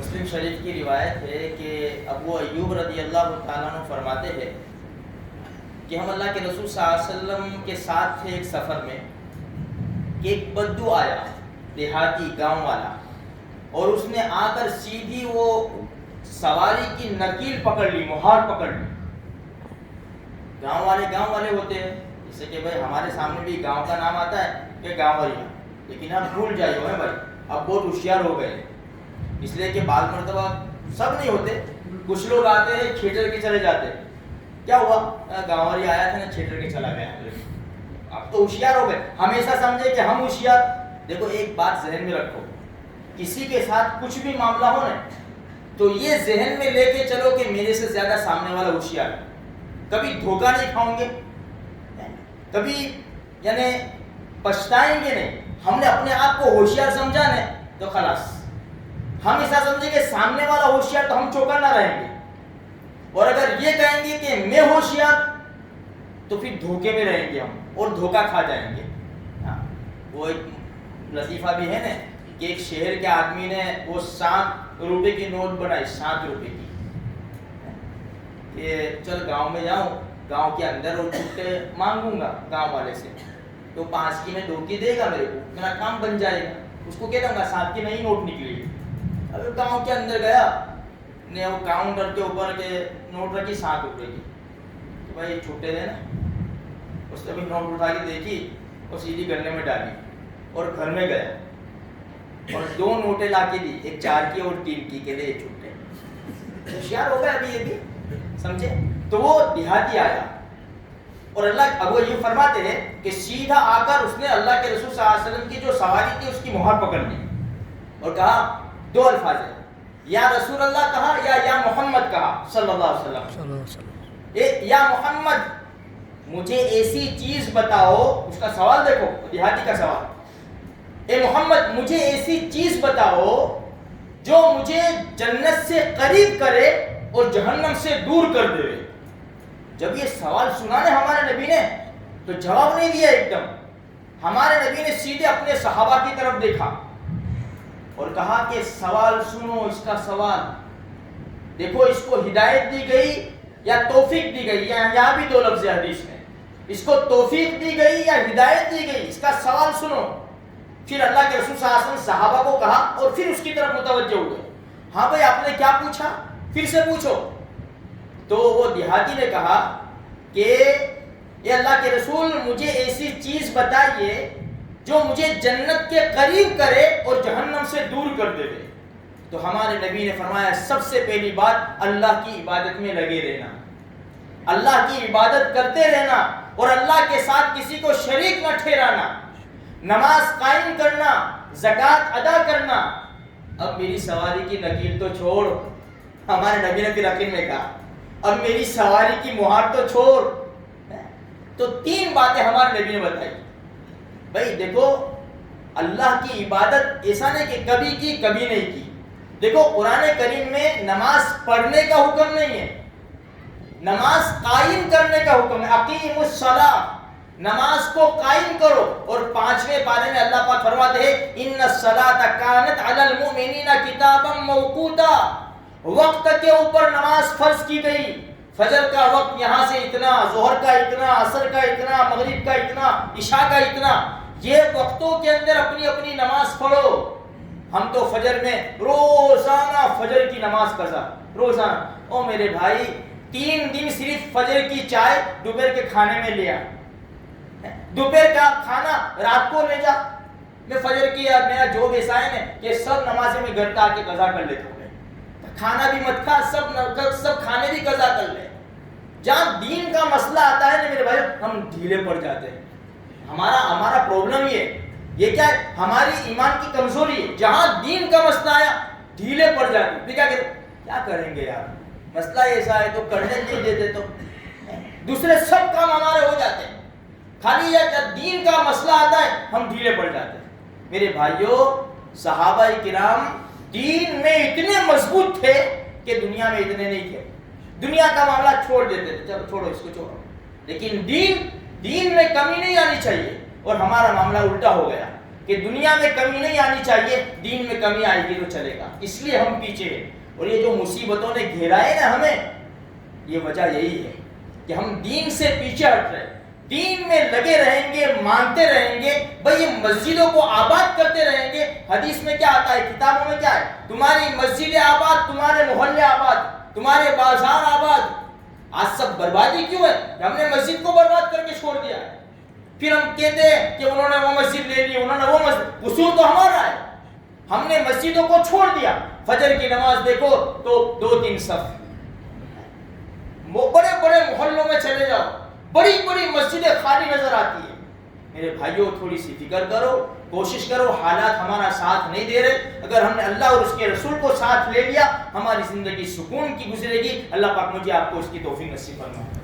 مسلم شریف کی روایت ہے کہ ابو ایوب رضی اللہ تعالیٰ عنہ فرماتے ہیں کہ ہم اللہ کے رسول صلی اللہ علیہ وسلم کے ساتھ تھے ایک سفر میں کہ ایک بدو آیا، دیہاتی گاؤں والا، اور اس نے آ کر سیدھی وہ سواری کی نکیل پکڑ لی، مہار پکڑ لی۔ گاؤں والے ہوتے ہیں، جیسے کہ بھائی ہمارے سامنے بھی گاؤں کا نام آتا ہے کہ گاؤں والی، لیکن آپ بھول جائے ہوئے بھائی، اب بہت ہوشیار ہو گئے، اس لیے کہ بعض مرتبہ سب نہیں ہوتے، کچھ لوگ آتے ہیں چھیٹر کے چلے جاتے ہیں، کیا ہوا گاؤں والی آیا تھا نا چھیٹر کے چلا گیا، اب تو ہوشیار ہو گئے، ہمیشہ سمجھے کہ ہم ہوشیار۔ دیکھو ایک بات ذہن میں رکھو، کسی کے ساتھ کچھ بھی معاملہ ہو نا تو یہ ذہن میں لے کے چلو کہ میرے سے زیادہ سامنے والا ہوشیار ہے، کبھی دھوکہ نہیں کھاؤں گے، کبھی یعنی پچھتائیں گے نہیں۔ ہم نے اپنے آپ کو ہوشیار سمجھا نا تو خلاص، ہم ایسا سمجھیں کہ سامنے والا ہوشیار تو ہم چوکنا رہیں گے، اور اگر یہ کہیں گے کہ میں ہوشیار تو پھر دھوکے میں رہیں گے ہم اور دھوکہ کھا جائیں گے۔ وہ ایک لطیفہ بھی ہے نا کہ ایک شہر کے آدمی نے وہ 7 روپے کی نوٹ بنائی، 7 روپے کی، کہ چل گاؤں میں جاؤں، گاؤں کے اندر اور چھٹے مانگوں گا گاؤں والے سے، تو 5 کی میں 2 کی دے گا میرے کو، میرا کام بن جائے گا۔ اس کو کہہ دوں گا 7 کی نئی نوٹ نکلی۔ اب گاؤں کے اندر گیا نے وہ کاؤنٹر کے اوپر کے نوٹ رکھی 7 روپے کی، تو بھائی چھوٹے دے نا، اس نے بھی نوٹ اٹھا کے دیکھی اور سیدھی گلے میں ڈالی اور گھر میں گیا اور 2 نوٹیں لا کے دی، ایک 4 کی اور 3 کی، کہ لے چھوٹے، ہوشیار ہو گیا ابھی یہ بھی، سمجھے؟ تو وہ دیہاتی آیا اور اللہ ابو ایوب فرماتے ہیں کہ سیدھا آ کر اس نے اللہ کے رسول صلی اللہ علیہ وسلم کی جو سواری تھی اس کی مہر پکڑ لی اور کہا 2 الفاظ ہیں، یا رسول اللہ کہا یا محمد کہا صلی اللہ علیہ وسلم، یا محمد مجھے ایسی چیز بتاؤ، اس کا سوال دیکھو، دیہاتی کا سوال، اے محمد مجھے ایسی چیز بتاؤ جو مجھے جنت سے قریب کرے اور جہنم سے دور کر دے۔ جب یہ سوال سنا نے ہمارے نبی نے تو جواب نہیں دیا، ایک دم ہمارے نبی نے سیدھے اپنے صحابہ کی طرف دیکھا اور کہا کہ سوال سنو، اس کا سوال دیکھو، اس کو ہدایت دی گئی یا توفیق دی گئی، یہاں بھی 2 لفظ حدیث میں، اس کو توفیق دی گئی یا ہدایت دی گئی، اس کا سوال سنو۔ پھر اللہ کے رسول صلی اللہ علیہ وسلم صحابہ کو کہا اور پھر اس کی طرف متوجہ ہوئے، ہاں بھائی آپ نے کیا پوچھا، پھر سے پوچھو۔ تو وہ دیہاتی نے کہا کہ اے اللہ کے رسول مجھے ایسی چیز بتائیے جو مجھے جنت کے قریب کرے اور جہنم سے دور کر دے۔ تو ہمارے نبی نے فرمایا سب سے پہلی بات اللہ کی عبادت میں لگے رہنا، اللہ کی عبادت کرتے رہنا اور اللہ کے ساتھ کسی کو شریک نہ ٹھہرانا، نماز قائم کرنا، زکوٰۃ ادا کرنا۔ اب میری سواری کی نکیل تو چھوڑ، ہمارے نبی نے پھر آخر میں کہا اب میری سواری کی مہار تو چھوڑ۔ تو 3 باتیں ہمارے نبی نے بتائی۔ بھائی دیکھو اللہ کی عبادت ایسا نہیں کہ کبھی کی کبھی نہیں کی۔ دیکھو قرآن کریم میں نماز پڑھنے کا حکم نہیں ہے، نماز قائم کرنے کا حکم ہے، اقیموا الصلاۃ، نماز کو قائم کرو۔ اور 5ویں پارے میں اللہ پاک فرماتے ہیں ان الصلاۃ کانت علی المؤمنین کتابا موقوتا، وقت کے اوپر نماز فرض کی گئی، فجر کا وقت یہاں سے اتنا، ظہر کا اتنا، عصر کا اتنا، مغرب کا اتنا، عشاء کا اتنا، یہ وقتوں کے اندر اپنی اپنی نماز پڑھو۔ ہم تو فجر میں روزانہ فجر کی نماز قضا، روزانہ۔ او میرے بھائی 3 دن صرف فجر کی چائے دوپہر کے کھانے میں لیا، دوپہر کا کھانا رات کو لے جا۔ میں فجر کی میرا جوب ایسا ہے کہ سب نمازیں میں گھر کا آ کے قضا کر لیتا ہوں، کھانا بھی مت کھا، سب کھانے بھی قضا کر لے۔ جہاں دین کا مسئلہ آتا ہے نا میرے بھائی ہم ڈھیلے پڑ جاتے ہیں۔ ہمارا پرابلم یہ کیا ہے، ہماری ایمان کی کمزوری ہے۔ جہاں دین کا مسئلہ آیا ڈھیلے پڑ جاتے ہیں، پھر کیا کریں گے یار، مسئلہ ایسا ہے تو کرنے نہیں دیتے، تو دوسرے سب کام ہمارے ہو جاتے ہیں، خالی جب دین کا مسئلہ آتا ہے ہم ڈھیلے پڑ جاتے ہیں۔ میرے بھائیوں صحابہ کرام دین میں اتنے مضبوط تھے کہ دنیا میں اتنے نہیں تھے، دنیا کا معاملہ چھوڑ دیتے تھے، چلو چھوڑو اس کو چھوڑو، لیکن دین میں کمی نہیں آنی چاہیے، اور ہمارا معاملہ الٹا ہو گیا۔ کہ دنیا میں کمی نہیں آنی چاہیے، دین میں کمی آئے گی تو چلے گا، اس لیے ہم پیچھے ہیں۔ اور یہ جو مصیبتوں نے گھیرا ہے نا ہمیں، یہ وجہ یہی ہے کہ ہم دین سے پیچھے ہٹ رہے، دین میں لگے رہیں گے، مانتے رہیں گے، بھئی یہ مسجدوں کو آباد کرتے رہیں گے۔ حدیث میں کیا آتا ہے، کتابوں میں کیا ہے، تمہاری مسجد آباد، تمہارے محلے آباد، تمہارے بازار آباد۔ آج سب بربادی کیوں ہے؟ کہ ہم نے مسجد کو برباد کر کے چھوڑ دیا ہے۔ پھر ہم کہتے ہیں کہ انہوں نے وہ مسجد لے لی، انہوں نے وہ مسجد، قصور تو ہمارا ہے، ہم نے مسجدوں کو چھوڑ دیا۔ فجر کی نماز دیکھو تو 2-3 صف، بڑے بڑے محلوں میں چلے جاؤ، بڑی بڑی مسجدیں خالی نظر آتی ہیں۔ میرے بھائیوں تھوڑی سی فکر کرو، کوشش کرو، حالات ہمارا ساتھ نہیں دے رہے، اگر ہم نے اللہ اور اس کے رسول کو ساتھ لے لیا، ہماری زندگی سکون کی گزرے گی۔ اللہ پاک مجھے آپ کو اس کی توفیق نصیب فرمائے۔